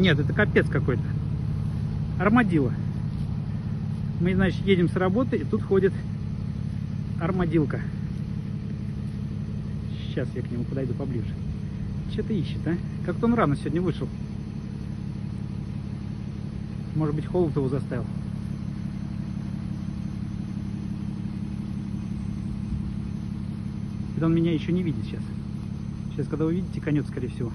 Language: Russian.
Нет, это капец какой-то. Армадило. Мы, значит, едем с работы, и тут ходит армадилка. Сейчас я к нему подойду поближе. Что-то ищет, а? Как-то он рано сегодня вышел. Может быть, холод его заставил. Это он меня еще не видит сейчас. Сейчас, когда увидите, конец, скорее всего.